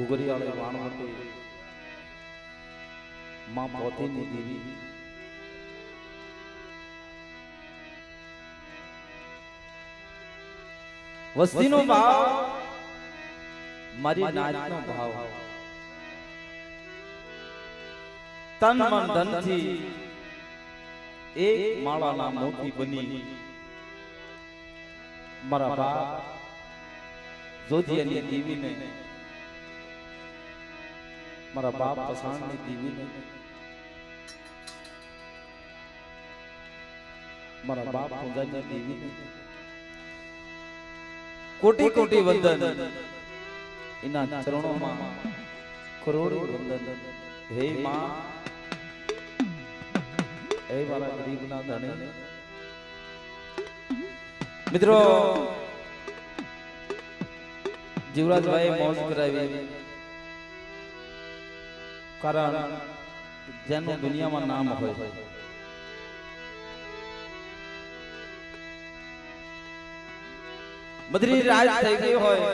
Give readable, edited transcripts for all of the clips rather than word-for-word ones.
ઘુઘરીયાળી વાણવટી માં પોતીની દેવી વસ્તીનો ભાવ મારી નાચનો ભાવ તન મન ધનથી એક માળાના મોતી બની મારા બાપ જોધિયાની દેવીને મારા બાપ પસાણની દેવીને મારા બાપ પૂજાની દેવીને કોટી કોટી વંદન એના ચરણોમાં કરોડો વંદન હે માં હે મારા ગરીબના ધણી મિત્રો જીવરાજભાઈ મોજ કરાવી કારણ જેનું દુનિયામાં નામ હોય બદરી રાજ થઈ ગઈ હોય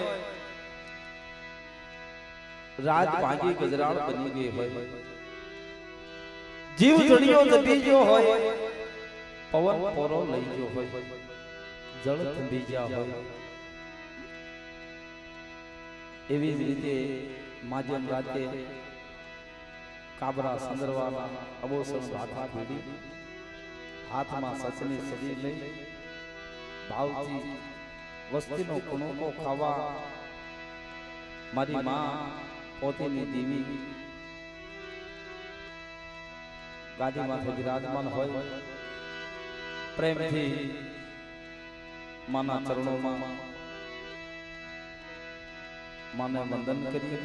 રાજ ભાગી ગજરાળ બની ગઈ હોય જીવ જડિયો દબી ગયો હોય પવન પોરો લઈ ગયો હોય જળ થંભી ગયા હોય એવી જ રીતે માજમ રાતે કાબરા સંદરવાના અબોસણ હાથા ભીડી હાથમાં સચની સજી લઈ ભાવથી વસ્તીનો કણુકો ખાવા મારી માં પોતીની દેવી ગાદી માથે વિરાજમાન હોય પ્રેમથી માના ચરણોમાં માને વંદન કરીએ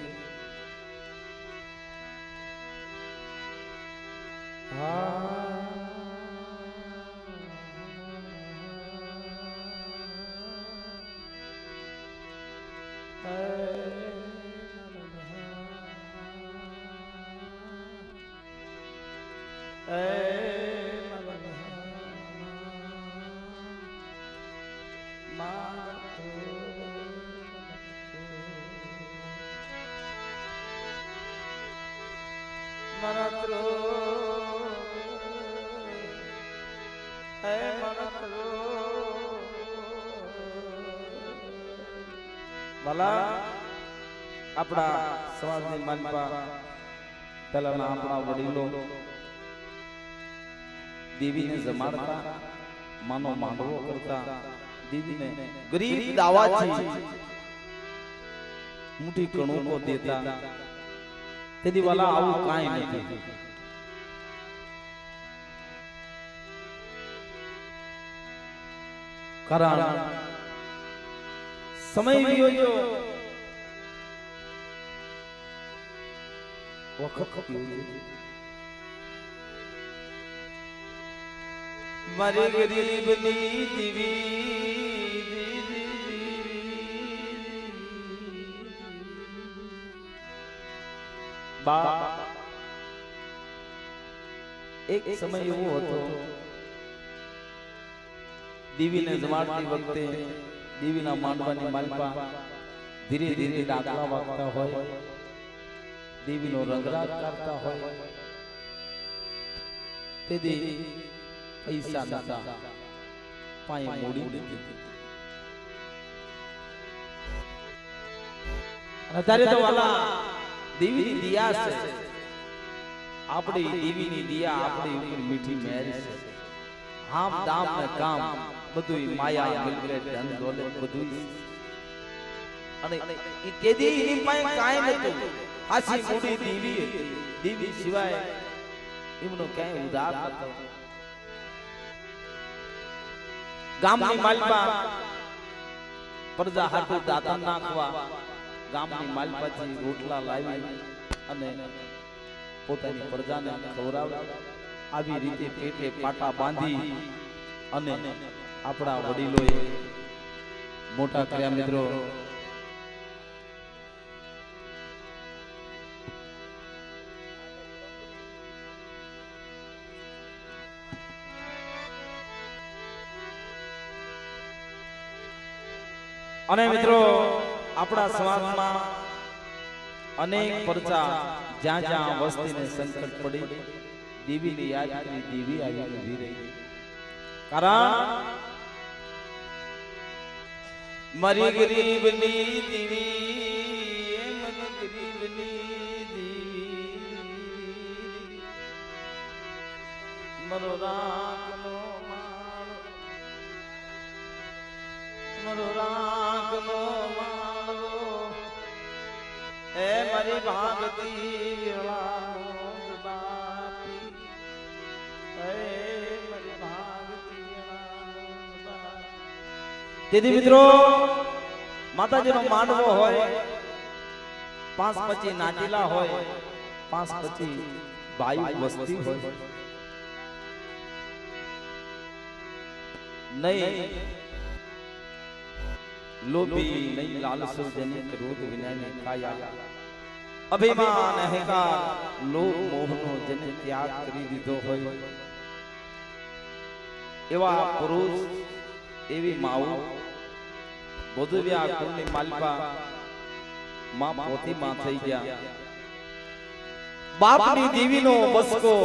ભલા આપણા સમાજની માનપા પહેલાના આપણા વડીલો દેવીને જમાડતા માનો માંડવો કરતા દેવીને ગરીબ દાવાથી મોટી કણુકો દેતા તેથી વાલા આવું કાંઈ નથી કારણ સમય ગયો જો વખત મારી ગરીબની દેવી બા એક સમય એવો હતો દેવીને જમાડતી વખતે દેવીના માંડવાની માલપા ધીરે ધીરે ડાકલા વાગતા હોય દેવીનો રંગરાગ કરતા હોય તેથી પૈસા નતા પાયે મૂડી દીધી અને ત્યારે તો વાલા દેવીની દિયા છે આપણી દેવીની દિયા આપણી ઉપર મીઠી મહેર છે હામ દામ ને કામ બધું માયા મિલકત ધન દોલત બધું અને એ કેદી એની પાસે કાંઈ નતું આસી મૂડી દેવી હતી દેવી સિવાય એમનો ક્યાંય ઉધાર નતો ગામની માલપા પ્રજા હાટુ દાતા નાખવા ગામની માલપાથી રોટલા લાવી અને પોતાની પ્રજાને ખવડાવવા આવી રીતે પેટે પાટા બાંધી અને આપણા વડીલોએ મોટા કર્યા મિત્રો અને મિત્રો આપણા સમાજમાં અનેક પરચા જ્યાં જ્યાં વસ્તીને સંકટ પડી દેવીને યાદ કરી દેવી આવી ઊભી રહી. કારણ મારી ગરીબની દેવી, મારી ગરીબની દેવી, મારો રાખનો માળો, મારો રાખનો માળો, એ મારી ભાગતી વેળાનો બાપી, એ મારી ભાગતી વેળાનો બાપી. તેથી મિત્રો માતાજીનો માંડવો હોય, 5-25 નાચીલા હોય, 5-25 બાયુ વસ્તી હોય, નહીં લોભી નહીં લાલસુ જેને ક્રોધ વિનાની કાયા, અભિમાન અહંકાર લોભ મોહનો જેને ત્યાગ કરી દીધો હોય, એવા પુરુષ એવી માઓ બોધવ્યા કુળની માલિકા માં પોતીમાં થઈ ગયા. બાપની દેવીનો બસકો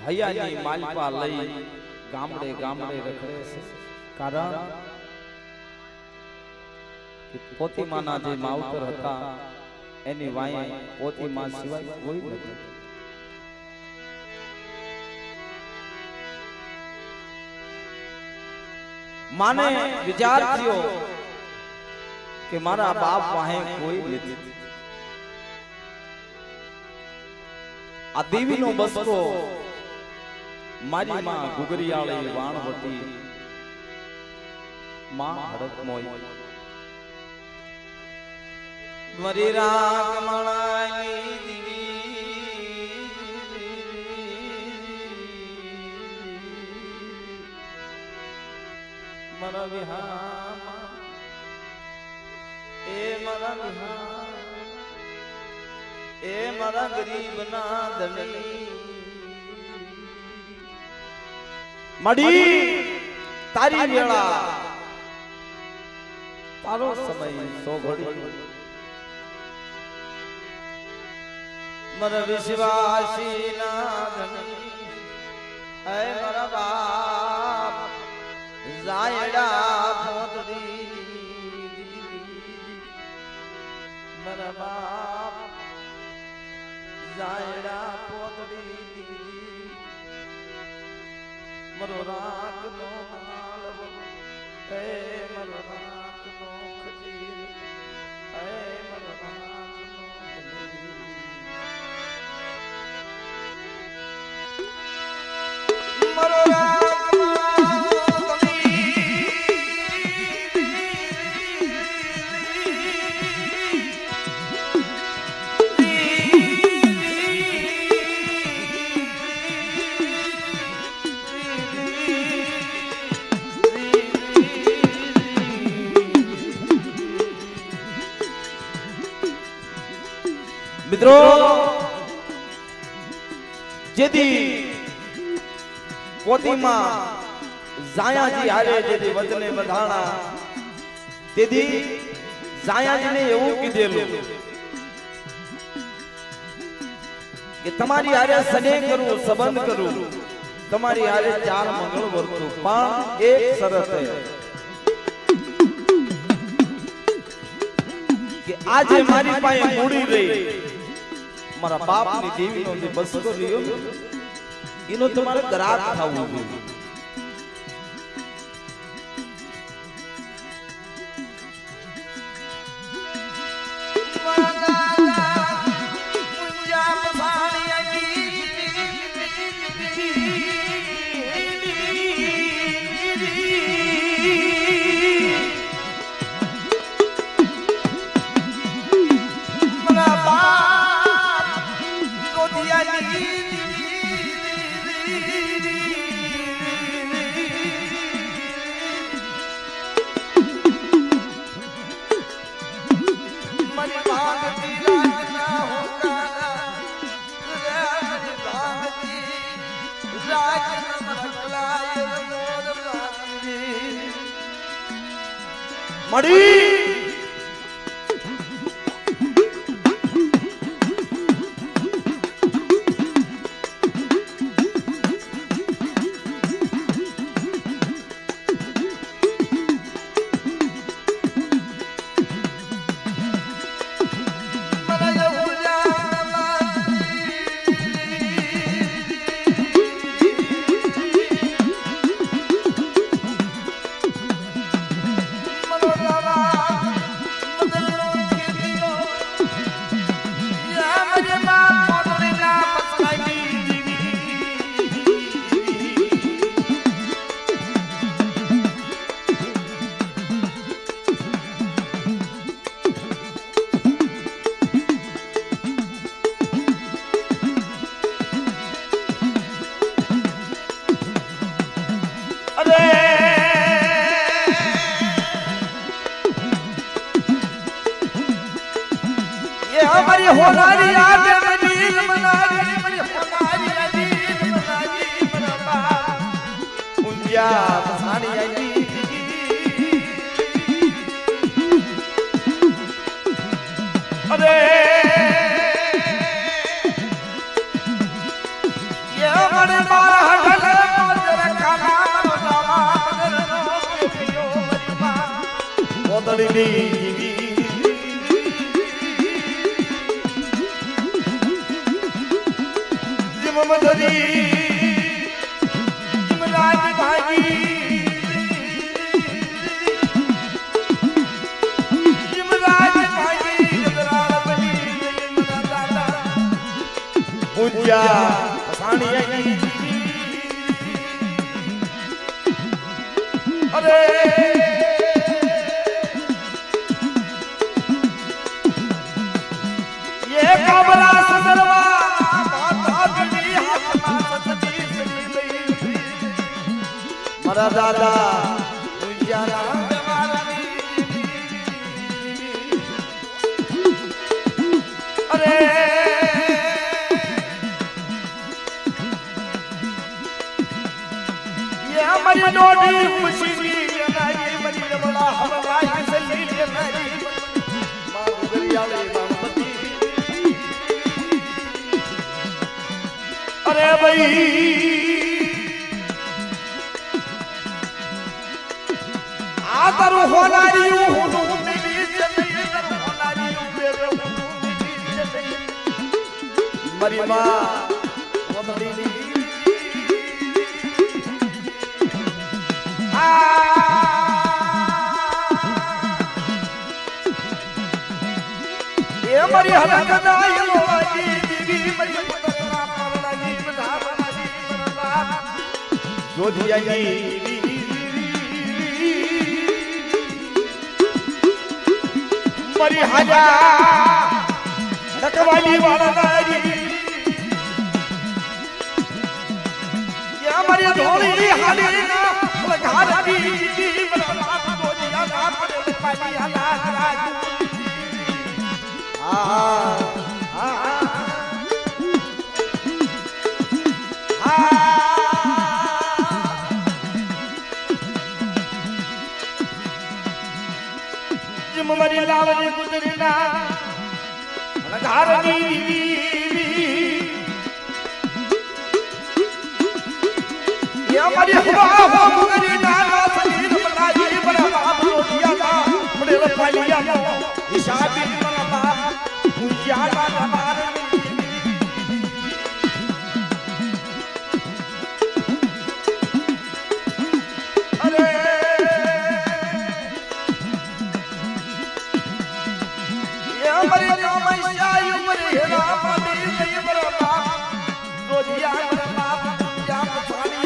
હૈયાની માલિકા લઈ ગામડે ગામડે રખડે છે. કારણ કે પોતીમાના જે માવતર હતા એની વાંહે પોતીમા સિવાય કોઈ નથી. માને વિચાર થયો કે મારા બાપ વાહે કોઈ નથી. આ દેવીનો બસકો મારી માં ગુગરિયાળી વાણવટી માં હડકમોય મારી રાગમણાની દેવી, મારા વિહામાં એ મારા વિહાર એ મારા ગરીબના ધણી મડી તારી વેળા તારો સમય સો ઘડી મારા વિશ્વાસી ના ધણી હે મારા બાપ જાયડા પોતડી મારા બાપ જાયડા પોતડી મારો રાખનો માળવો, હે મારો રાખનો ખજીર, હે મારો રાખનો મારો મિત્રો જેથી પોતીમાં જાયાજી હારે જેથી વચને બંધાણા તેથી જાયાજીને એવું કીધેલું કે તમારી હારે સને કરું સંબંધ કરું તમારી હારે 4 મંગળ વર્તું પણ એક શરત કે આજે મારી પાસે મૂડી રહી મારા બાપની દેવીનો જે બસકો રહ્યો એનો તમારે ગ્રાહક થવું જોઈએ. हमारी होनारी आते मदीन मनारी हमारी होनारी मदीन मनारी मरबा उंजिया बसानी आई अरे ये मने मार हटल मोजर काना मरबा पियो मरबा बोतली मदरी इमरान भागी इमरान भागी गदराल बनी इमरान दादा पूजा सानी आई अरे ये काबरा सदरवा मरा दादा अरे ये हमारी नोटी खुशी की मरी बड़ा हमारा सही अरे भाई आदर होनारी हूँ मेरी जमीन होनारी मेरे मरी माँ वदली ये मरी हरकत आई लोगी दीदी मरी पतला पवनाजी बना बनाजी बनला जोधी आई मरी हजा रखवाली वाला नारी या मरी धोली हाली ना लगा दी बना बोलिया ना पड़े पाली हला राज मरी लावली गुजरीना घारनी ये मरी हुआ गुजरीना सलीर बनाई बड़ा बाप रोटिया का बड़े रफालिया का हिसाबी बड़ा बाप भुजिया का मारनी अरे मरी रामैया मरी रामनी नहीं बरबा रोजिया बरबा पूजा पानी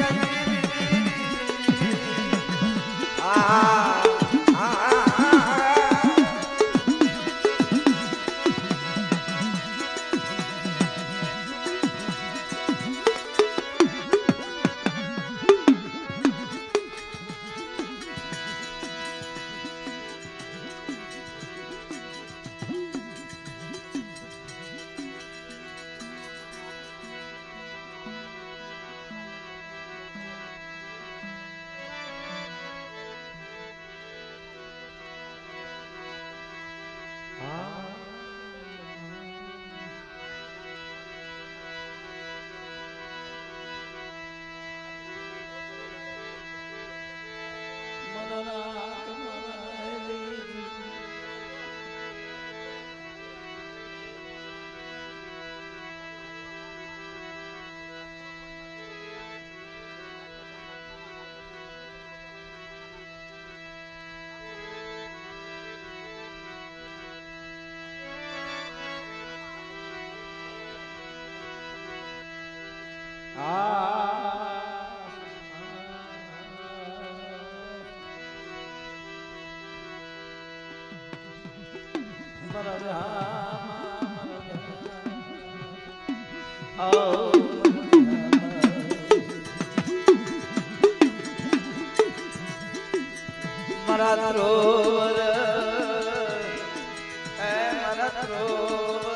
मरा थ्रोर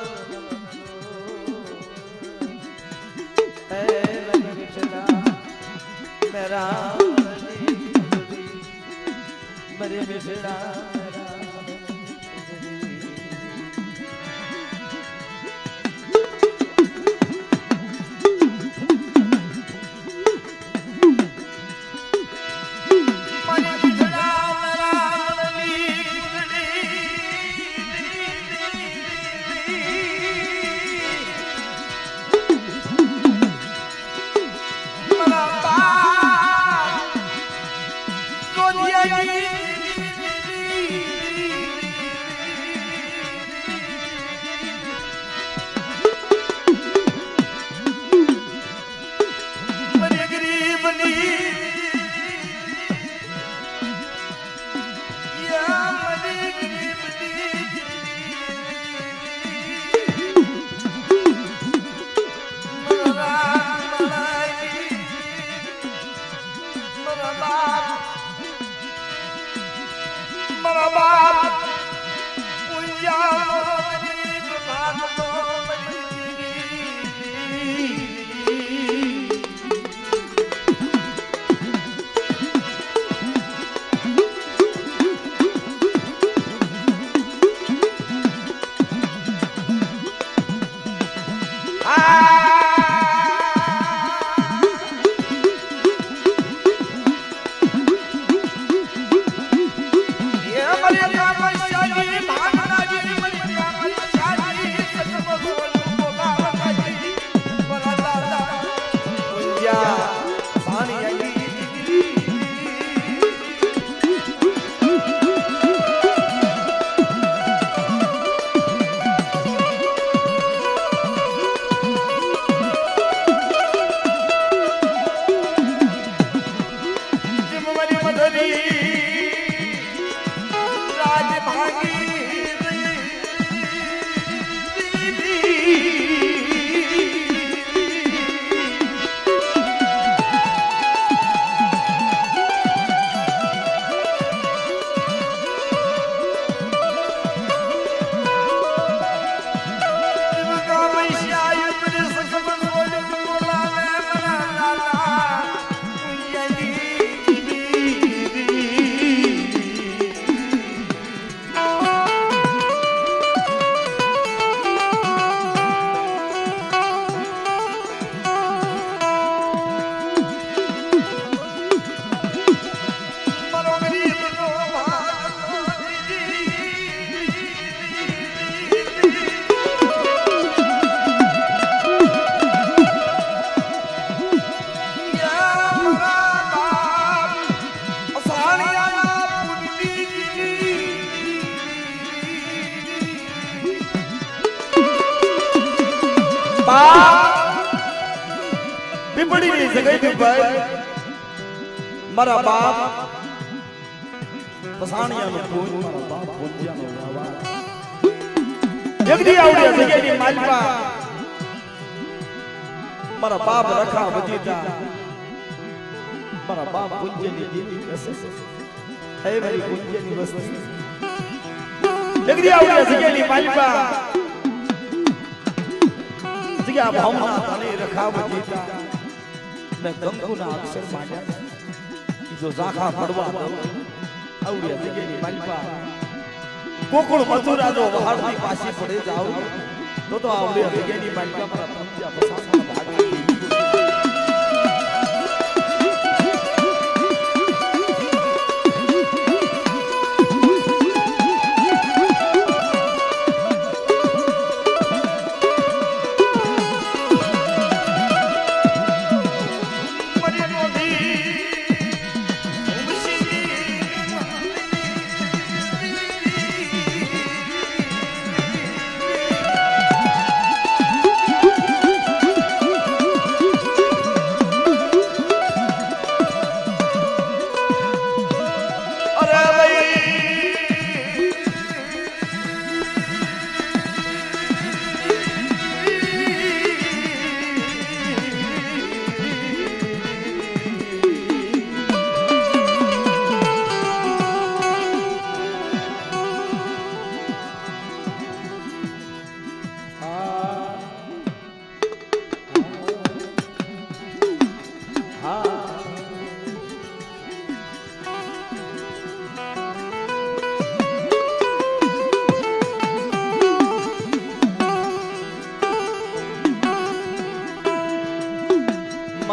પીપળીની જગ્યાએ ભાઈ મારા બાપ પસાણિયાનો પૂજ મારા બાપ પૂજ્યાનો આવા જગદી આવડી જગ્યાની માલપા મારા બાપ રખા વજીતા મારા બાપ પૂજ્યની દેવી કસે હે મારી પૂજ્યની વસ્તી જગદી આવડી જગ્યાની માલપા જગ્યા ભાવના તને રખા વજીતા मैं गंगुना अक्षर मांड्या जो जाखा पड़वा आवड़िया जगेनी मालपा कोकण मथुरा जो वहाड़नी पासी पड़े जाओ तो आवड़िया जगेनी मालपा मारा पंजा पसाना भागे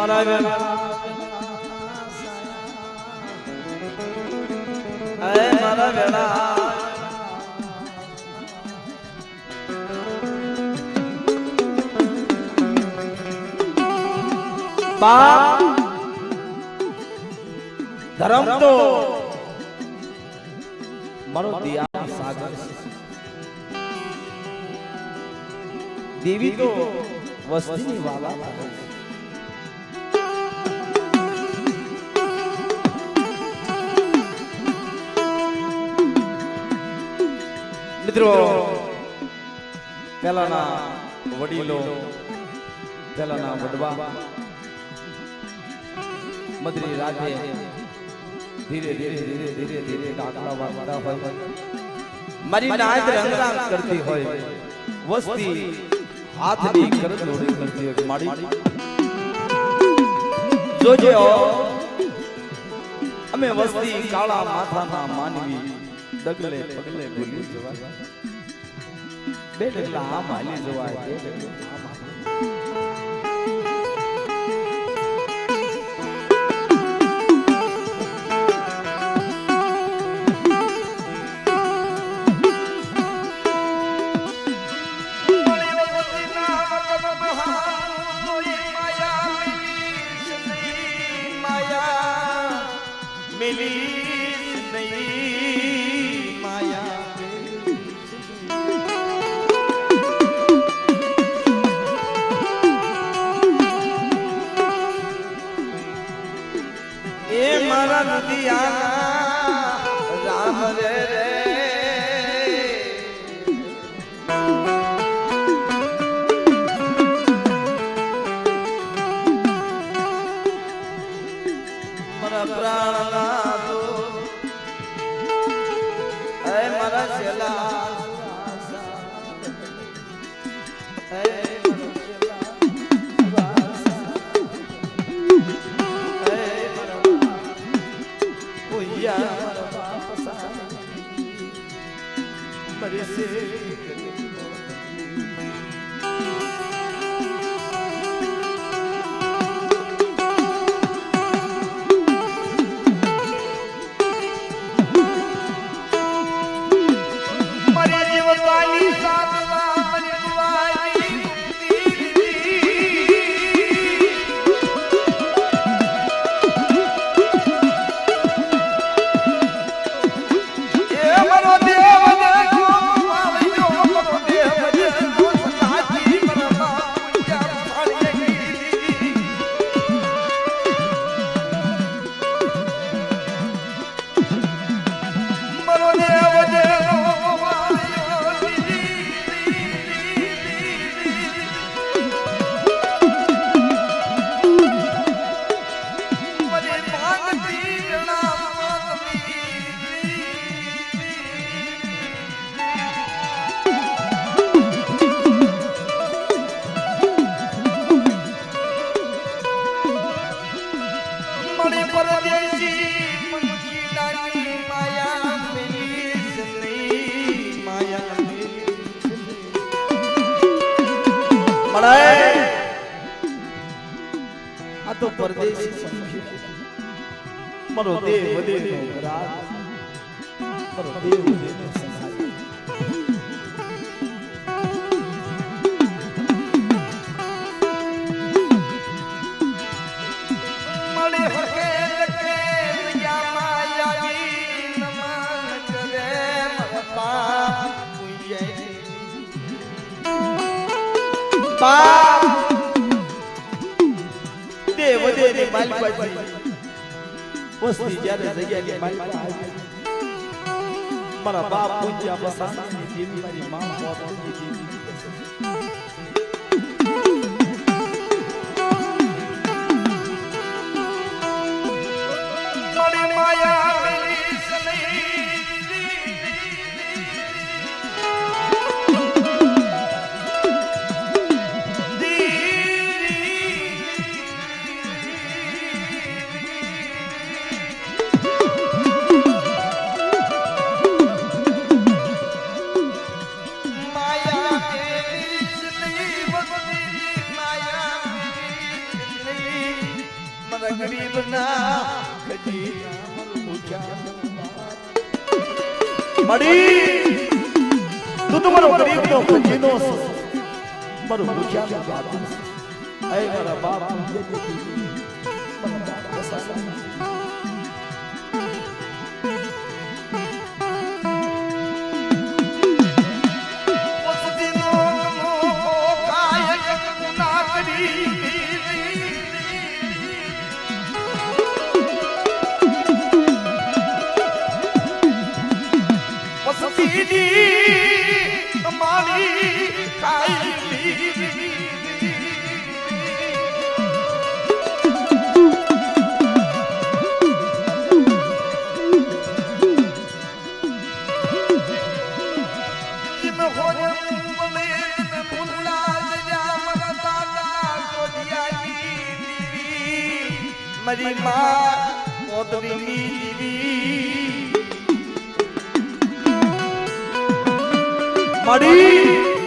મારા વેલા મારા વેલા બાપ ધર્મ તો મારો દિયા સાગર દેવી તો વસ્તીની વાલા મિત્રો પહેલાના વડીલો પહેલાના વડવા મદરી રાતે ધીરે ધીરે ધીરે ધીરે ધીરે ડાકલા વાગતા હોય મારી નાત રંગરાંગ કરતી હોય વસ્તી હાથની કરદોડી કરતી હોય માડી જોજે અમે વસ્તી કાળા માથાના માનવી ડગલે પગલે ભૂલી જવાય બે ડગલા આમ હાલી જવાય બે ડગલા આમ રામ રે મારા પ્રાણ નાથો હે મારા છેલા આ તો પરદેશી મારો દેવ દેવ રાત મારો દેવ દેવ સંસારી મળી હકે લકે યા માયાજી નમન કરે મારા બાપ પૂજે બાપ દેવ દેવ માલપાજી વસ્તી જ્યારે જગ્યાની માલપા આવી મારા બાપ પૂજ્યા બસાની દેવી મારી માં મોતની દેવી મારી માયા મેલી સની મને ગરીબ ના કદી મળી તું તો મારો ગરીબ નો ખજીનો છે મારો ભૂખ્યા બાપ એ મારા બાપ મારી માં પોતરીની દીવી મારી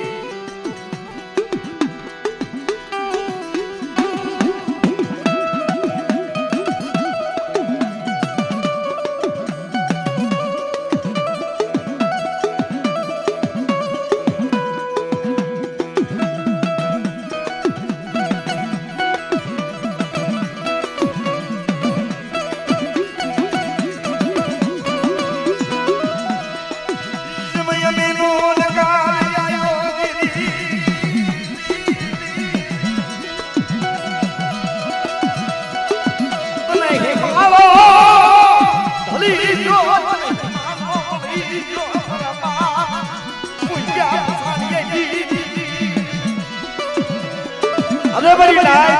અરે મારી લાય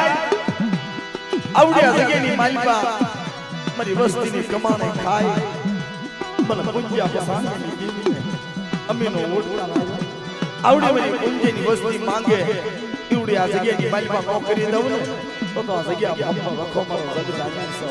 આવડ્યા જગ્યાની માલિકા મારી વસ્તીની કમાણે ખાય મને પૂંજ્યા પસાની દીવીને અમીનો ઓટલા આવડે મારી પૂંજેની વસ્તી માંગે ઈવડી આ જગ્યાની માલિકા નો કરી દઉં ને તો આ જગ્યા મમ્મા રખો મારો જગદાની સો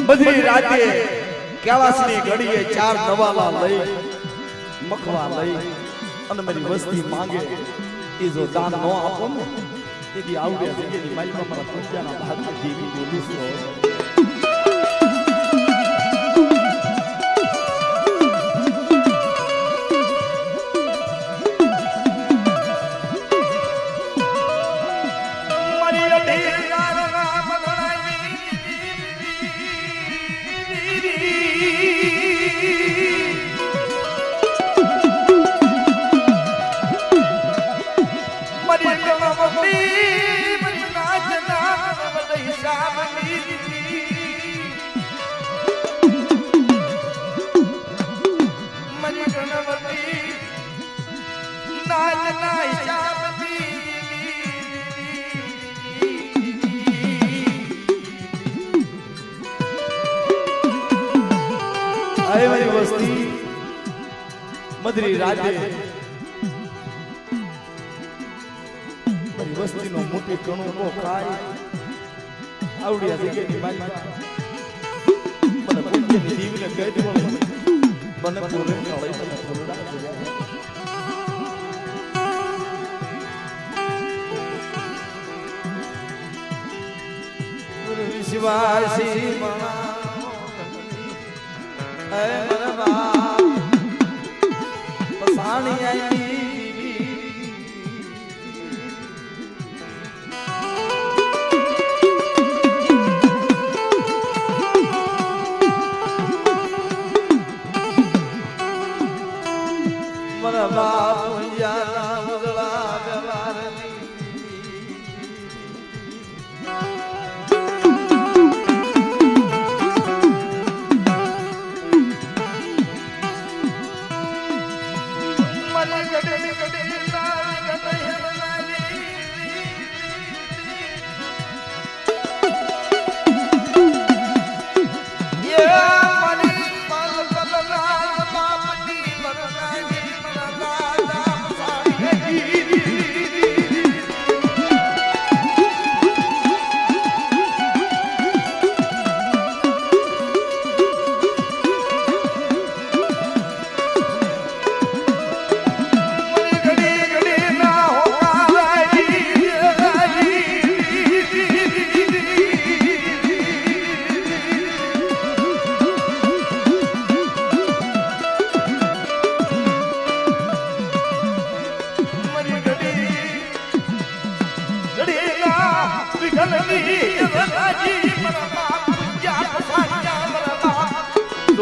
બધી રાતે કેળાસની ઘડીએ ચાર નવાલા લઈ મખવા લઈ અને મારી વસ્તી માંગે એ જો દાન ન આપો ને તેથી આવડે જગ્યાની માલિકા મારા પૂજાના ભાગમાં દેવી બોલી છે મારી વસ્તી મધરી રાતે મારી વસ્તીનો મોટી કણો ખાય આવડિયા જગ્યાની માલિકા મને પૂજ્યની દીવીને કહી દેવાનું મને પૂરે નળઈ મને પૂરડા શિવાય શ્રી મા મરવા પસાણી આવી મરવા પૂંજાના ઉજળા વ્યવહારની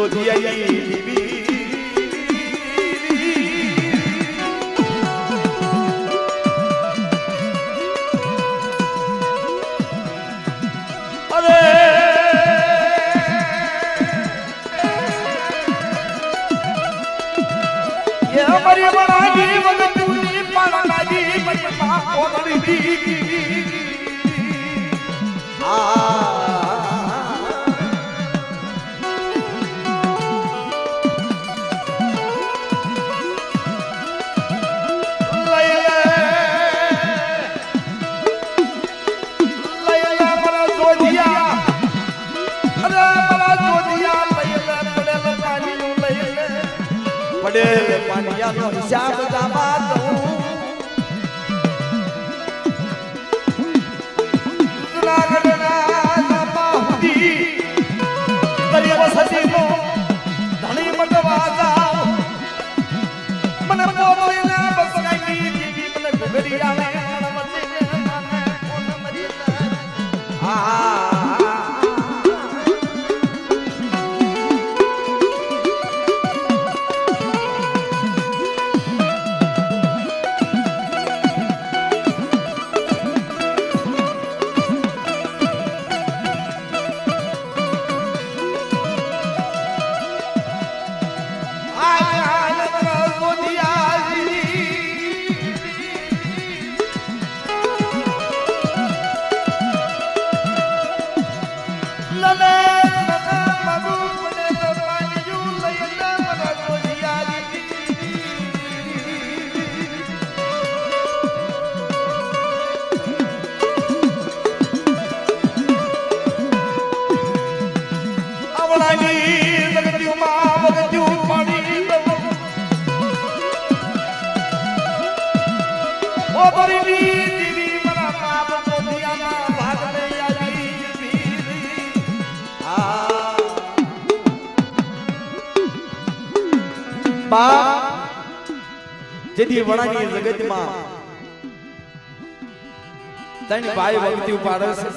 જોધિયાની દેવી અરે ये हमारी बनानी वगतुनी पालाजी मजमा कोदड़ी પડે પાનિયાનો હિસાબ જાવા દઉં જુનાગઢના જાપાહુદી કરી વસતીનો ધણી મટવા જાવ મને બોલીને બસકાઈ દીધી મને ઘડિયાળે જેથી વણાની જગતમાં તણ ભાઈ ભક્તિ ઉપાડે છે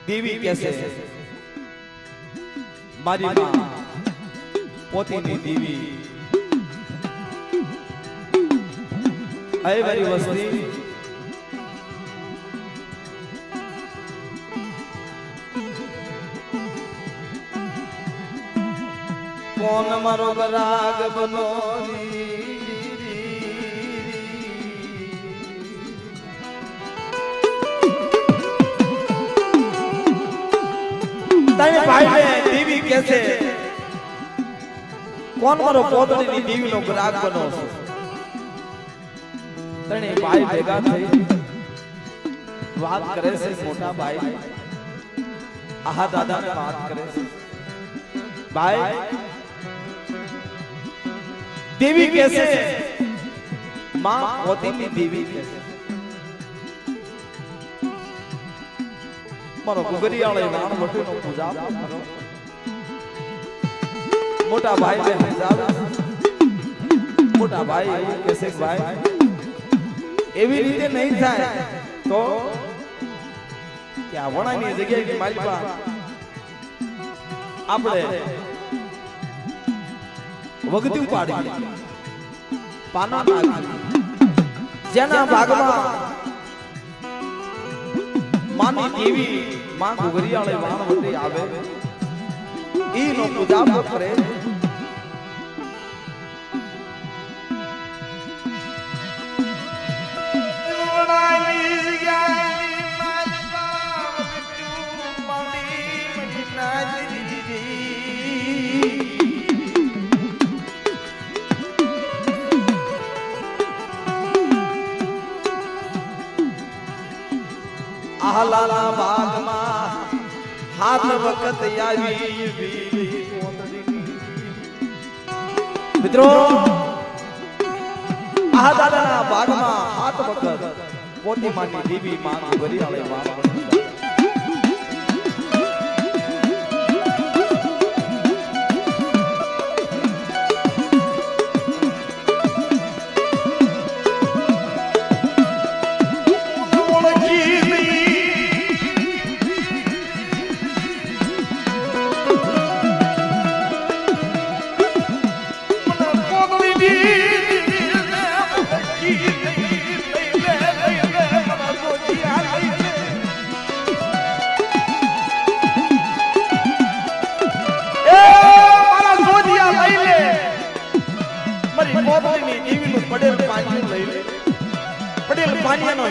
દેવી કેસે મારી માં પોતીની દેવી આય મારી વસ્તી કોણ મારો રાગ બનો તને ભાઈ ને દેવી કેસે કોણ મારો પોતડીની દેવીનો રાગ બનો તને ભાઈ ભેગા થઈ વાત કરે છે મોટા ભાઈ આહા દાદાને વાત કરે છે ભાઈ देवी कैसे मां पोतीनी देवी कैसे मारो गुगरियाळे वाण वटेनो पूजा करो मोटा भाई ने समझाव मोटा भाई એવું કેસે ભાઈ એવી રીતે નહીં થાય તો કે આ વણાની જગ્યાએ મારી પાસે આપણે વગતી ઉપાડી પાના નાખી જેના ભાગમાં માની દેવી માં ગુગરિયાળે વાણવટી આવે ઈનો પૂજા કરે આહલાના ભાગમાં હાથ વખત આવી વીરી મિત્રો આહલાના ભાગમાં હાથ વખત પોતી માની દેવી માં ગુગરિયાળે વાણવટી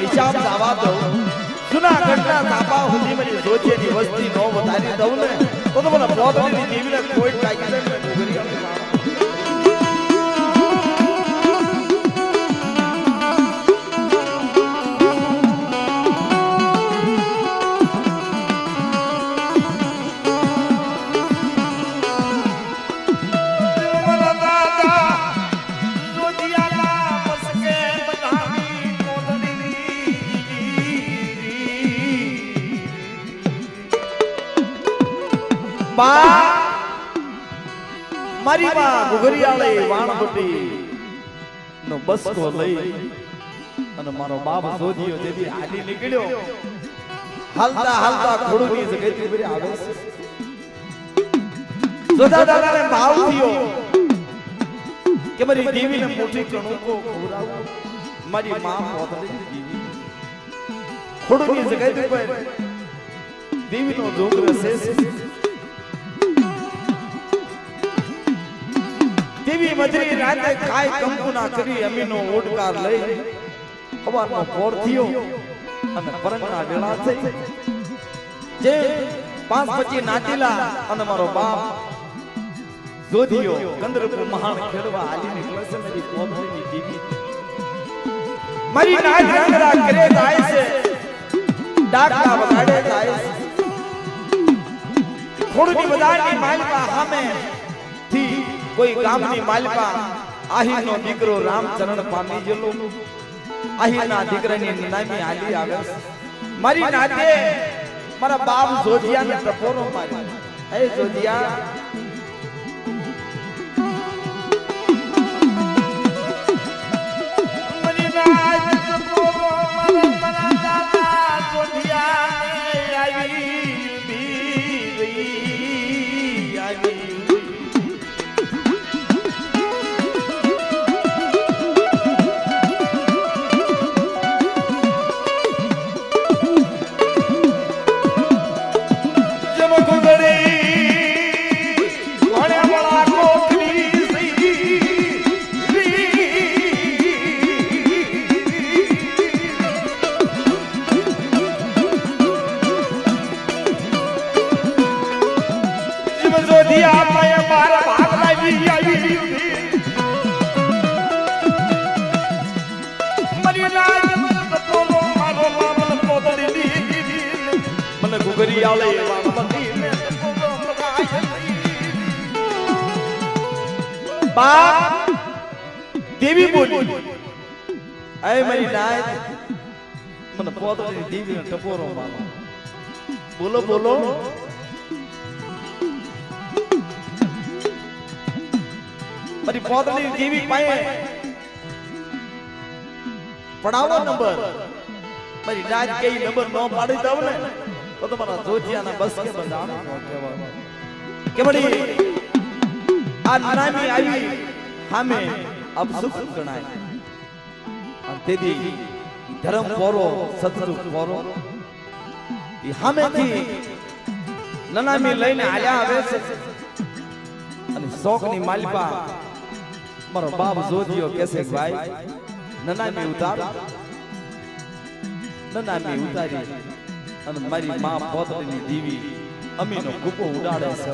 હિસાબ જવા દઉં જુનાગઢના તાપા સુધી મારી જોજેની વસ્તી નો વધારી દઉં ને તો મને પોતની જીવીને કોઈ કાઈ દે ને ગોગરિયા મારી માં ઘુઘરિયાળે વાણવટી નો બસકો લઈ અને મારો બાપ જોધિયો જેથી હાલી નીકળ્યો હાલતા હાલતા ખોડુની જગ્યાથી ઉપર આવે છે જોધા દાદાને ભાવ થયો કે મારી દેવીને મોટી કણુકો ખવડાવું મારી માં પોતળી દેવી ખોડુની જગ્યાથી ઉપર દેવીનો જોગ રસે દેવી મજરી રાતે કાય કંકુના કરી અમીનો ઓડકાર લઈ સવારનો પોર થયો અને પરંગના વેળા થઈ જે 5:25 નાતીલા અને મારો બાપ જોધિયો કંદરપુર મહાન ખેડવા હાલી નીકળે છે મારી પોતની દેવી મારી નાચ રંગરા કરે જાય છે ડાકડા વગાડે જાય છે ખોડની બજારની માલપા સામે થી કોઈ ગામની માલપા આહીનો દીકરો રામચરણ પામી ગયેલો આહીના દીકરાની નામી હાલી આવે મારી નાતે મારા બાપ જોધિયાને ટપોરો માર્યો હે જોધિયા મારી નાત ટપોરો મારા દાદા જોધિયા આવી દેવી બોલી એ મારી નાય મને પોતની દેવીને ટપોરો મારો બોલો બોલો મારી પોતની દેવી પાસે પડાવો નંબર મારી નાચ કઈ નંબર નો પાડી દઉં ને તો તમારા જોધિયાના બસ કે બંધાણો નો કહેવાનો કે બડી આ નામી આવી સામે અપસુખ ગણાય અને તેથી ધર્મ પોરો સતસુખ પોરો એ સામેથી નનામી લઈને આલ્યા આવે છે અને શોકની માલપા મારો બાપ જોધિયો કહેશે ભાઈ નનામી ઉતાર નનામી ઉતારી અને મારી માં પોતની દેવી અમીનો કૂપો ઉડાડે છે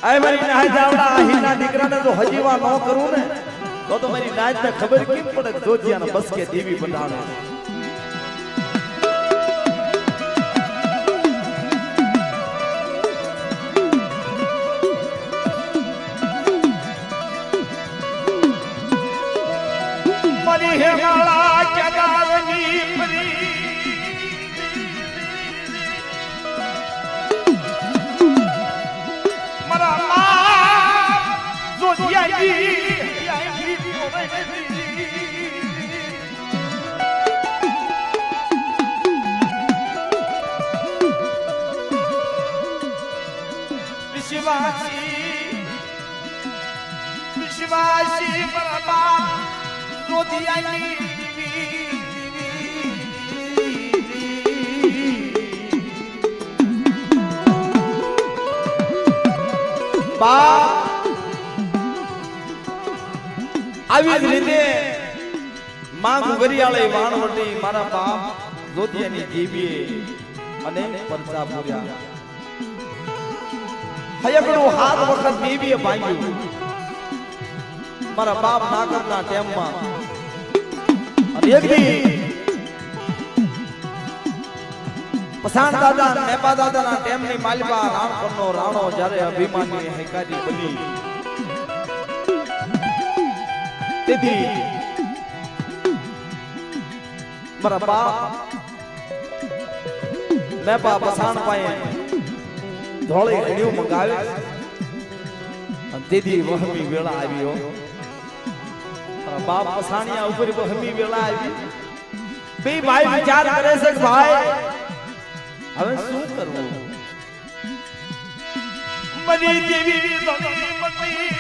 આય મારી નાય જાવડા હિના દીકરાને તો હજીવા ન કરું ને તો મારી નાયને ખબર કેમ પડે જોધિયાના બસ કે દેવી બંધાણે મારી હેમાળા જગાવની ફરી વિશ્વાસી બરાબર જોધિયાની બા આવી જ રીતે માં ગુગરિયાળે વાણવટી મારા બાપ જોતિયાની દેવીએ અને પરચા પૂર્યા હયકડું હાથ વખત દેવીએ ભાંગ્યું મારા બાપ નાગરના ટેમમાં અને એક દી પસાણ દાદા નેપા દાદાના ટેમની માલબા રાણપરનો રાણો જ્યારે અભિમાની હેકારી બની તેથી મારા બાપ નેપા પસાણ પાએ ધોળી હણ્યું મંગાવે અને તેથી વહમી વેળા આવ્યો મારા બાપ પસાણિયા ઉપર વહમી વેળા આવી બે ભાઈ વિચાર કરે છે કે ભાઈ હવે શું કરવું મની દેવી ધણી મતી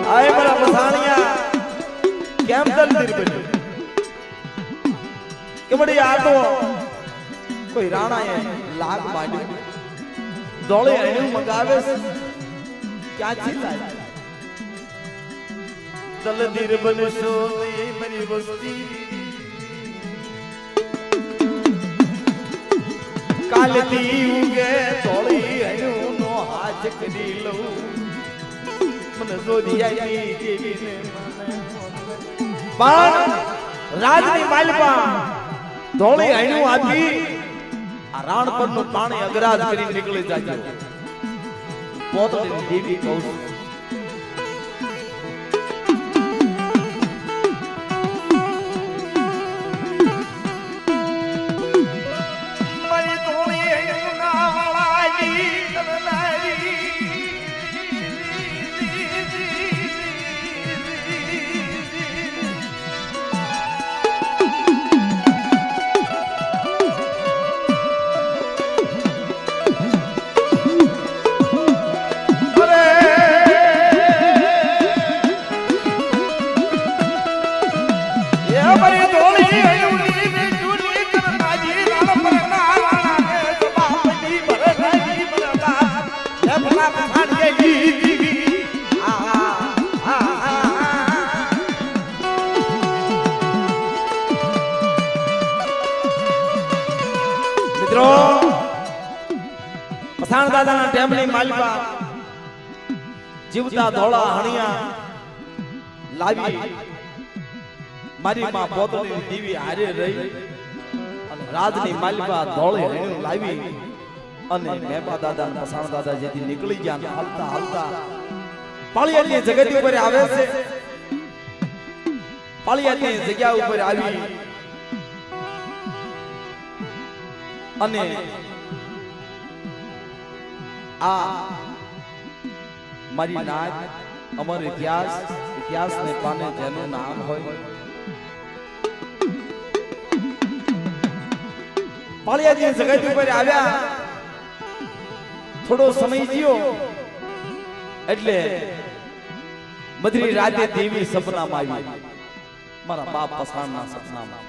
આય મારા પસાણિયા કેમ દલદીર બન્યો કે બડી આ તો કોઈ રાણાએ લાગ માંડ્યું દોળે એનું મંગાવે છે ક્યાંથી લાય દલદીર બનશો એ મારી વસ્તી કાલથી ઉગે દોળી એનું નો હાથ કરી લઉં મને જોડિયાની દેવીને પણ રાજની માલપા ધોળી આયનું આપી આ રાણપરનું પાણી અગરાજ કરી નીકળી જાજો પોતની દેવી કહું પસાણ દાદાના ટેમની માલપા જીવતા ધોળા હણિયા લાવી મારી માં પોતની દેવી હારે રહી અને રાજની માલપા ધોળે હણિયું લાવી અને મેપા દાદા અને પસાણ દાદા જેથી નીકળી ગયા હાલતા હાલતા પાળિયાની જગત ઉપર આવે છે પાળિયાની જગ્યા ઉપર આવી અને આ મારી નાગ અમર ઇતિહાસ ને પાને જેનું નામ હોય પાળિયાની જગત ઉપર આવ્યા થોડો સમય જીયો એટલે મધરી રાતે દેવી સપનામાં આવી મારા બાપ પસાણના સપનામાં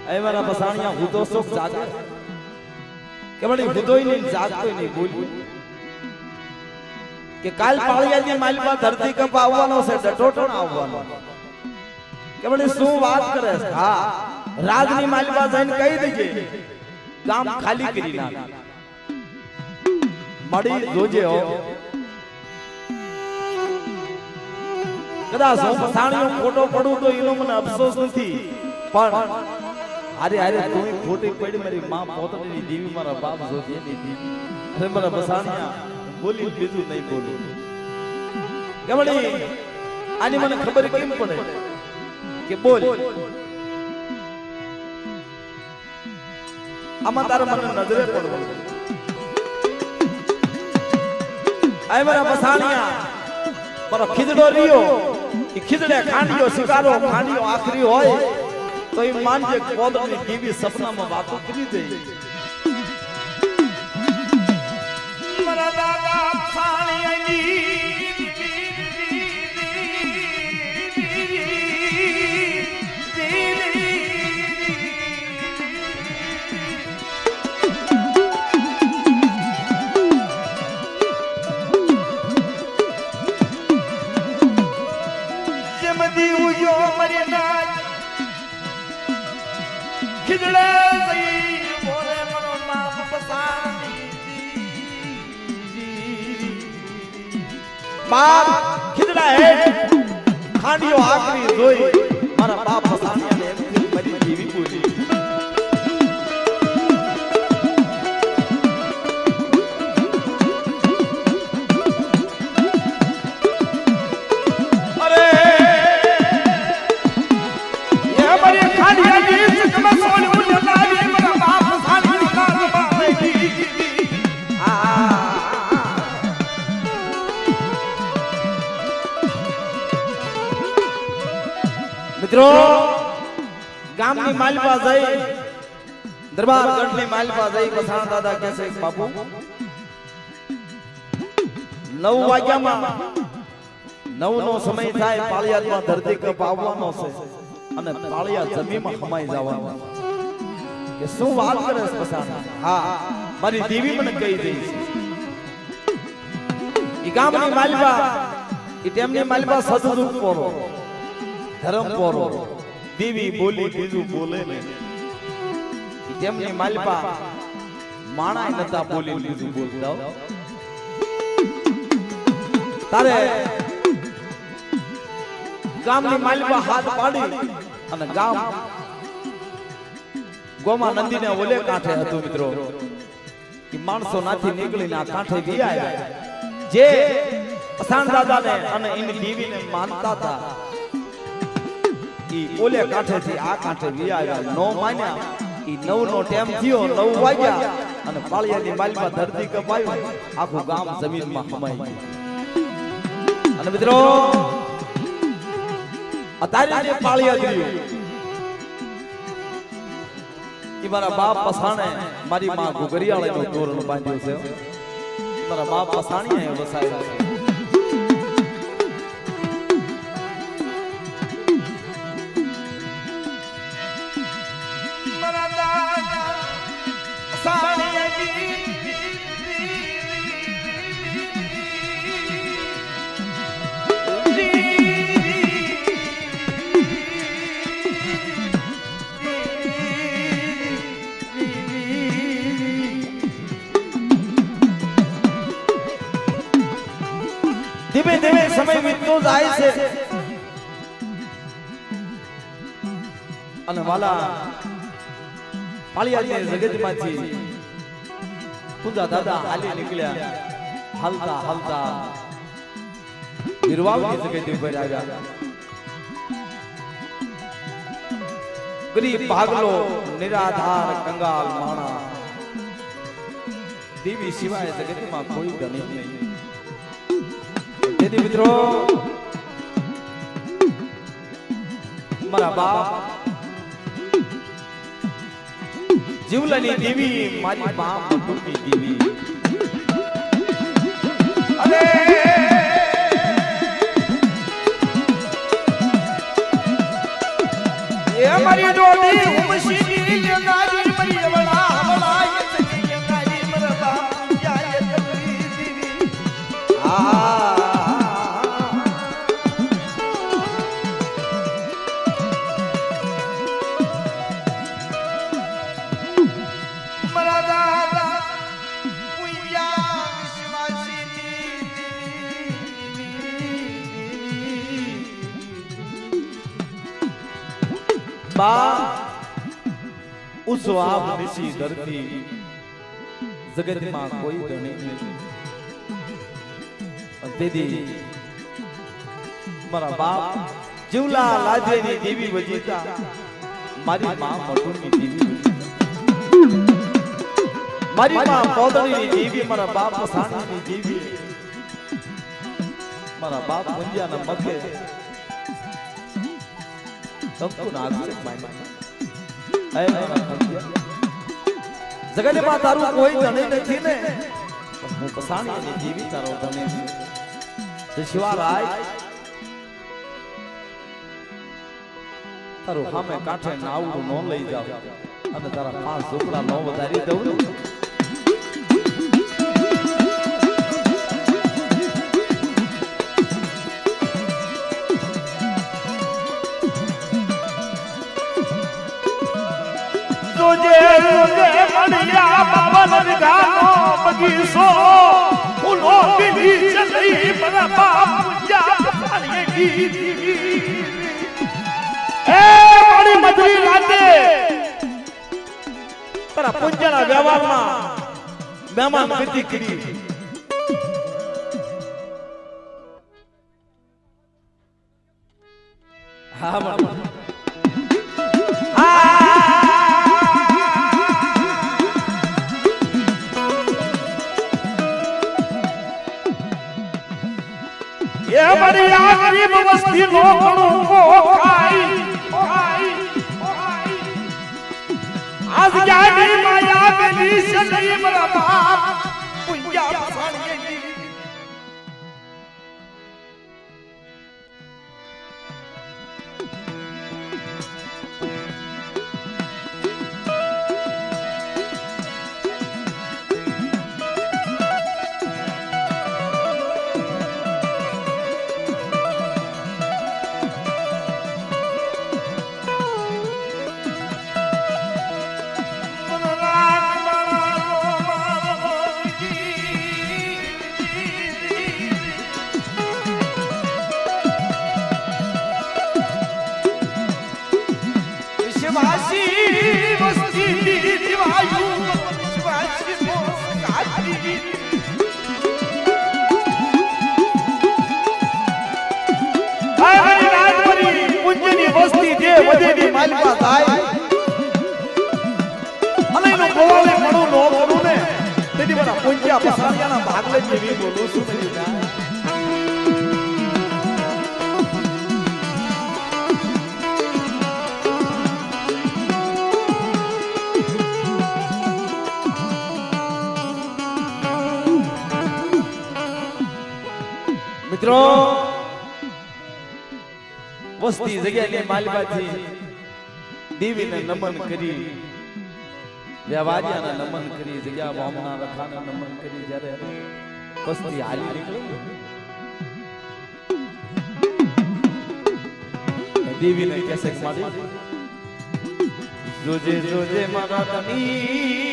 એ મારા પસાણિયા હું તો શોક જાગે કે મને હૃદય ની જાગતો નહીં બોલ્યું કે કાલ પાળિયાની માલમાં ધરતી કંપ આવવાનો છે ડટોટણ આવવાનો કે મને શું વાત કરે છે હા રાજની માલમાં જઈને કહી દેજે ગામ ખાલી કરી નાખ મળી જોજે હો કદાચ હું પસાણિયો ખોટો પડું તો એનો મને અફસોસ નથી પણ અરે તું ખોટી પડી મારી માં પોતની દેવી મારા બાપ જોતિયાની દેવી અરે મારા પસાણિયા બોલી બીજું નહીં બોલું કે મળી આની મને ખબર કેમ પડે કે બોલ આમાં તારે મને નજરે પડવું આય મારા પસાણિયા મારો ખીજડો રહ્યો ઈ ખીજડે ખાંડીઓ શિકારો ખાંડીઓ આખરી હોય તો ઈ માનજે કોદળની દેવી સપનામાં વાતો કરી દે. મારા દાદા સાણીની ખાંડીઓ આખરી જોઈ મારા બાપ સાનિયાને એમથી મરી જીવી બોલી. અરે એ મારી ખાંડીયાની સકમા સોલ ઉલનાવી મારા બાપ સાનિયા નામની. મિત્રો ગામની માલપા જઈ દરબાર ગઢની માલપા જઈ પસાણ દાદા કહે છે બાપુ 9 વાગ્યામાં 9 નો સમય થાય પાળિયાદમાં ધરતી કપ આવવાનો છે અને પાળિયા જમીનમાં ખમાઈ જવાનો કે શું વાત કરે છે પસાણ. હા મારી દેવી મને કહી દઈ છે ઈ ગામની માલપા ઈ ટેમની માલપા સદરૂપ પોરો ધર્મ પોરો દેવી બોલી બીજું બોલે ને તેમની માલપા માણાય નતા બોલી બીજું બોલતા. તારે ગામની માલપા હાથ પાડી અને ગામ ગોમા નંદીને ઓલે કાંઠે હતું મિત્રો. કે માણસો નાથી નીકળીને આ કાંઠે ગયા જે પસાણ દાદાને અને એની દેવીને માનતા હતા ઈ ઓલે કાંઠેથી આ કાંઠે વિયા નો માન્યા. ઈ 9 નો ટાઈમ થયો 9 વાગ્યા અને પાળિયાની માલમાં ધરતી કપાઈ આખું ગામ જમીનમાં ખમાઈ ગયું. અને મિત્રો અત્યારે જે પાળિયા ગયું ઈ મારા બાપ પસાણે મારી માં ઘુઘરિયાળાનો તોરણ બાંધ્યો છે. મારા બાપ પસાણીએ વસાયો છે. ધીમે ધીમે સમય વીતતો જાય છે અને વાલા પાળિયાની જગતમાંથી પૂજા દાદા હાલી નીકળ્યા. હાલતા હાલતા નિર્વાવની જગત ઉપર આવ્યા. ગરીબ ભાગલો નિરાધાર કંગાલ માણા દેવી સિવાય જગતમાં કોઈ ધણી નહીં. તેથી મિત્રો મારા બાપ જીવલાની દેવી મારી બાપ મટુની દેવી. અરે એ મારી ડોલી ઉમશીની લેનારી મારી વડા વડા સકી લેનારી મારા બાપ યાર દેવી. उस आप निशी धरती जगत में कोई धनी नहीं. दीदी मारा बाप जीवला लाजे नी देवी वजीता मारी मां मटुनी देवी मारी मां पौदड़ी नी देवी मारा बाप सानी नी देवी मारा बाप मुंजिया ना मगे કંકુ નાગુ છે માય એ મારા કંકિયા જગતમાં તારું કોઈ ધણી નથી ને હું પસાણી અને જીવી તારો ધણી છે શિવારાય તારું સામે કાંઠે નાવડું નો લઈ જાવ અને તારા 5 ઝૂપડા નો વધારી દઉં જોજે મણિયા બાવન વીઘાનો બગીચો ફૂલો બીલી ચલી મારા બાપ પૂજા પાણીએ એ મારી મધરી રાતે તારા પૂંજાના વ્યવહારમાં મહેમાન ગતિ કરી હા મામા એ મારી આ ગરીબ વસ્તી નો ઘણું ખાઈ આજ જાની માયા બેલી સલઈ મારા બાપ પૂંજા પાણીએ વધેની માલિકા થાય અને એનો ગોવાલે ઘણું નો કરું ને તેથી મારા પૂંજ્યા પસારિયાના ભાગલે જેવી બોલું છું મેરી ના મિત્રો વસ્તી જગ્યાની માલિકાથી દેવીને નમન કરી વ્યવાજ્યાને નમન કરી જગ્યા વામના રખાને નમન કરી જ્યારે વસ્તી હાલી નીકળી દેવીને કેસે મારી જોજે જોજે મારા ધણી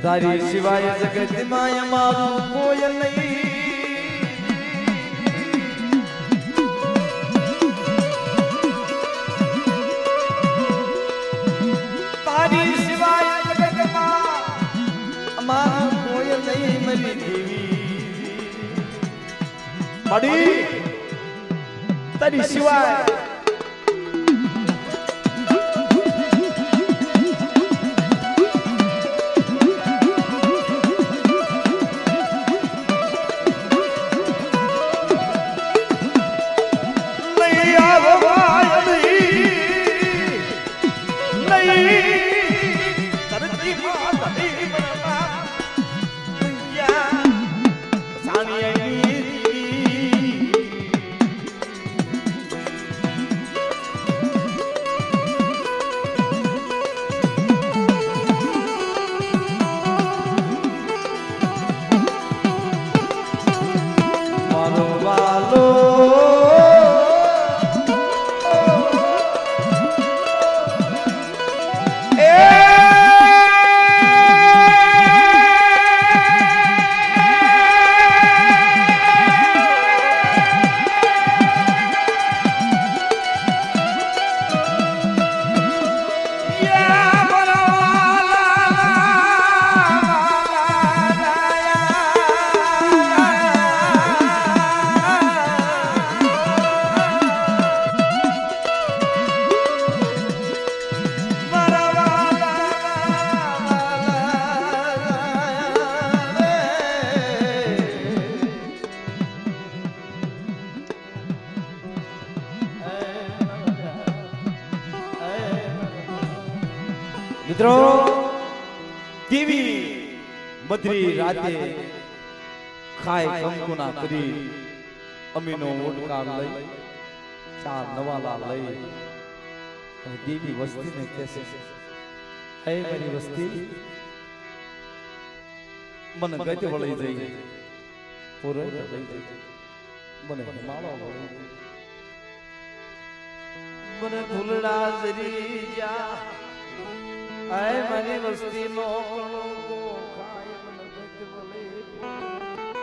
તારી સિવાય જગતમાં અમારું કોઈ નહીં તારી સિવાય જગતમાં અમારું કોઈ નહીં મરી દેવી મડી તારી સિવાય મિત્રો કેવી મધરી રાતે ખાય કંકુના કરી અમીનો ઓટકાર લઈ ચાર નવાલા લઈ અને દેવી વસ્તીને કહેશે હે મારી વસ્તી મને ગતિ વળી જઈ પૂરે લઈ જઈ મને માળો વળી મને ફૂલડા જરી જા આય મારી વસ્તી નો કણો ખાય મને ગતિ વળી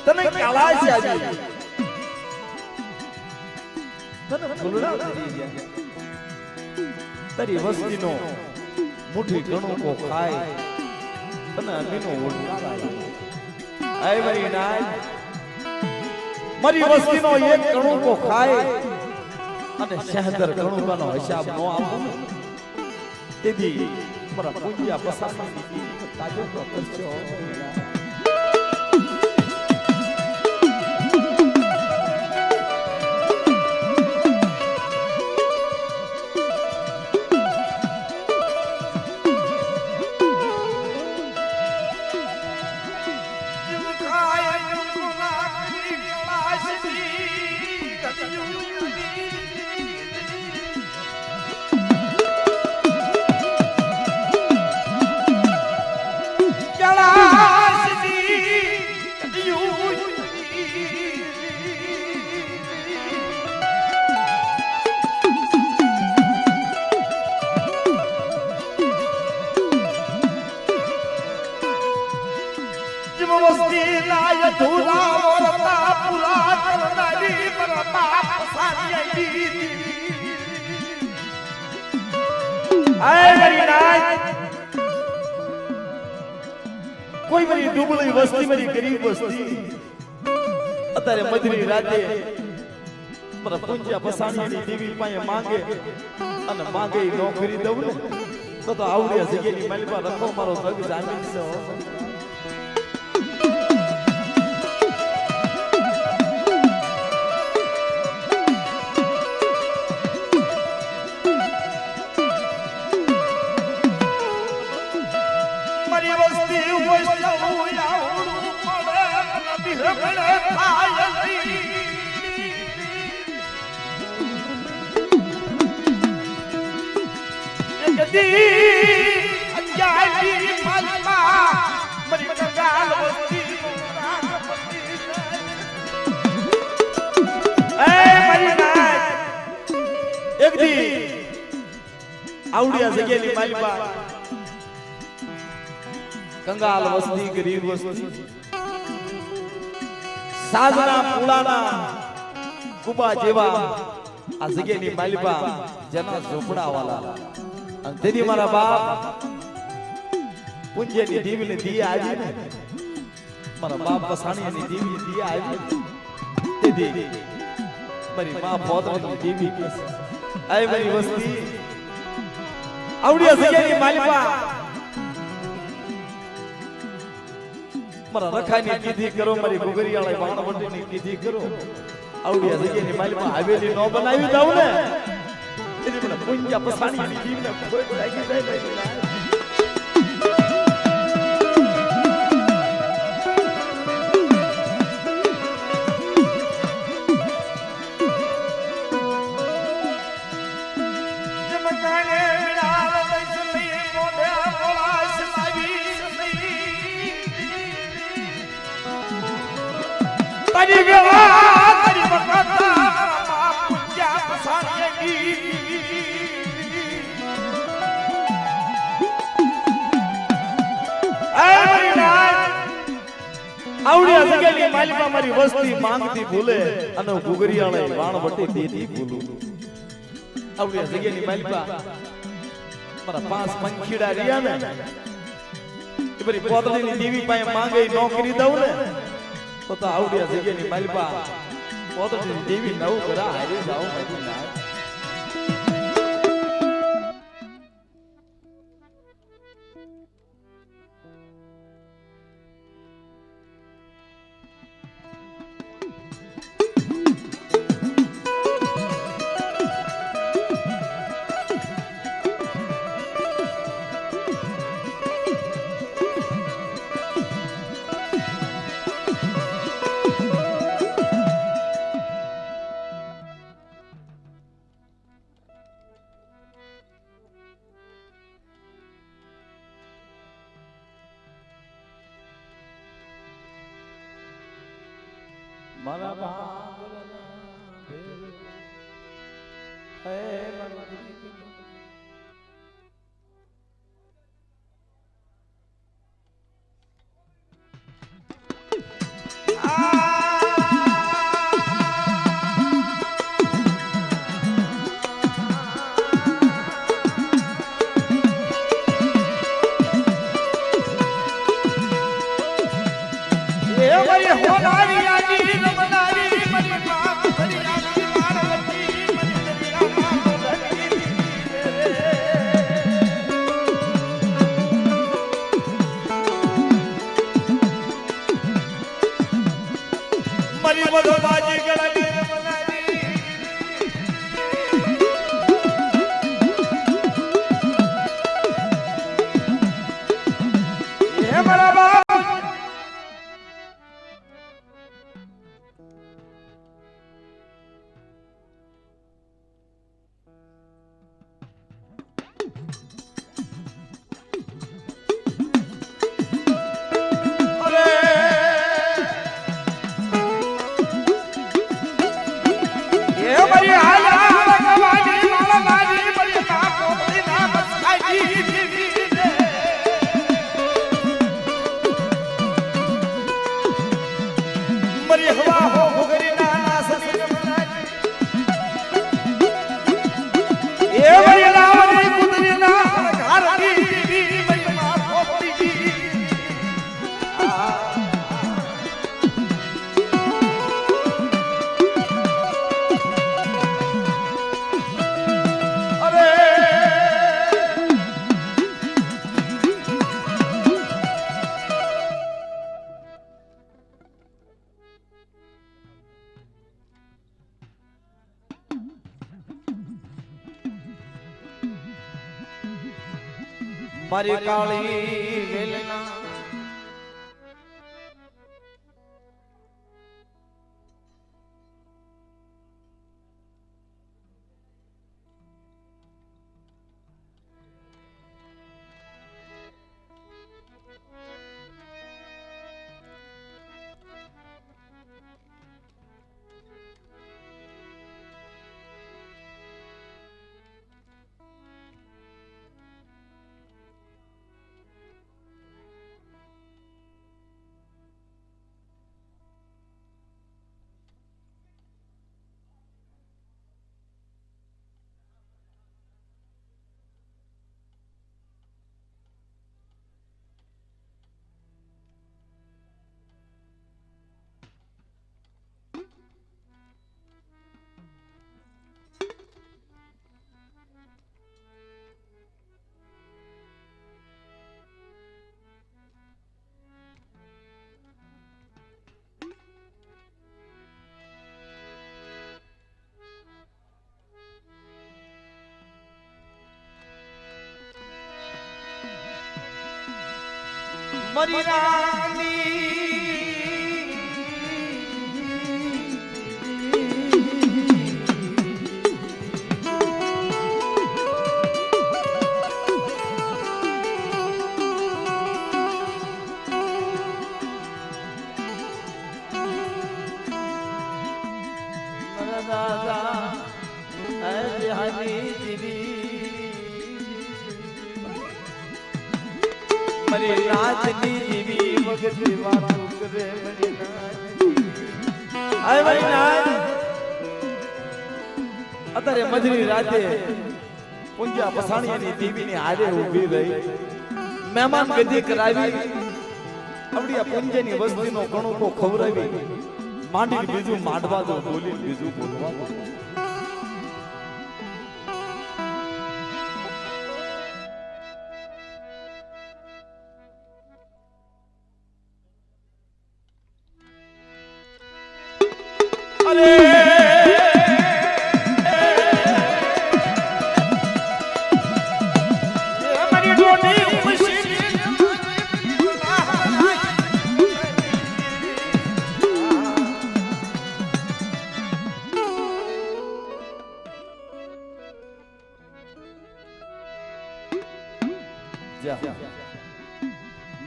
તને કાળા છે આવી તને ફૂલડા કરી ગયા તારી વસ્તીનો મુઠ્ઠી ઘણું કો ખાય તને અમીનો ઓળખાર આય મારી નાય મારી વસ્તીનો એક ઘણું કો ખાય અને શહેદર ઘણું કાનો હિસાબ નો આપો તેથી મારા પૂજ્યા પસાની તાજો કરશો કોઈ મારી ડૂબળી વસ્તી મારી ગરીબ વસ્તી અત્યારે મધરી રાતે મારા પૂંજ્યા પસાણીની દેવી પાસે માંગે અને માંગે નો કરી દઉં ને તો આવડ્યા જગ્યાની માલિકા રખો મારો ધગ જામી છે આવડિયા જગ્યાની માલિકા કંગાલ વસ્તી ગરીબ વસ્તી સાધના પુલાના કુબા જેવા આ જગ્યાની માલિકા જેના ઝોપડા વાળા અને તેથી મારા બાપ પુંજ્યની દેવીને દિયા આવી ને મારા બાપ પસાણીની દેવીને દિયા આવી તેથી મારી મા પોતરાની દેવી આય મારી વસ્તી આવડિયા જગ્યાની માલિકા મારા રખાની કીધી કરો મારી ગુગરિયાળા બાણવટીની કીધી કરો આવડિયા જગ્યાની માલિકા હવેલી નો બનાવી દઉં ને એની મને પુંજા પસાણીની જીવને ખોટ લાગી જાય ભાઈ જમકાને વિડા મારી વેવા તારી બકાતા પૂજ્યા પસાણેગી આવડી જગ્યાની માલિકા મારી વસ્તી માંગતી ભૂલે અને ગુગરિયાળે વાણવટી દીધી ભૂલું આવડી જગ્યાની માલિકા મારા પાંચ પંખીડા રહ્યા ને એ બધી પોતળીની દેવી પાસે માંગે નોકરી દઉં ને તો આવડી જગ્યાની માલિકા પોતળીની દેવી નવું કરા હારી જાઓ મારી ના મારા ભાગલના હે મારી કાળી વેલના મરી રાની દાદા હરી દીવી મારી નાચની દીવી વગર વાતો કરે મારી નાચ અત્યારે મધની રાતે પુંજા પસાણીની દેવીની હારે ઊભી રહી મહેમાન ગદી કરાવી આપણી પુંજની વસ્તીનો કણુકો ખવરાવી માંડીને બીજું માંડવા દો બોલીને બીજું બોલવા દો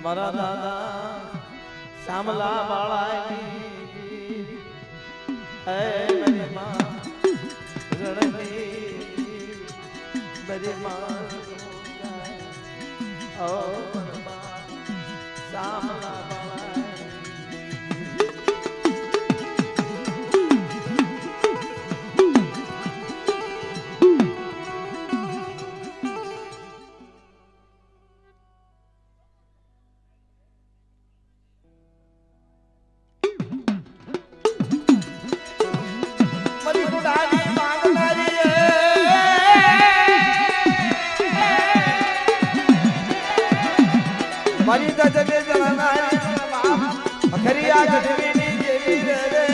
મારા દાદા સામલા વાળાની હે મારી માં રણની મારી માં ઓ સામલા મારી દજને જણાના ખરી આ ગઢવીની જેવી રે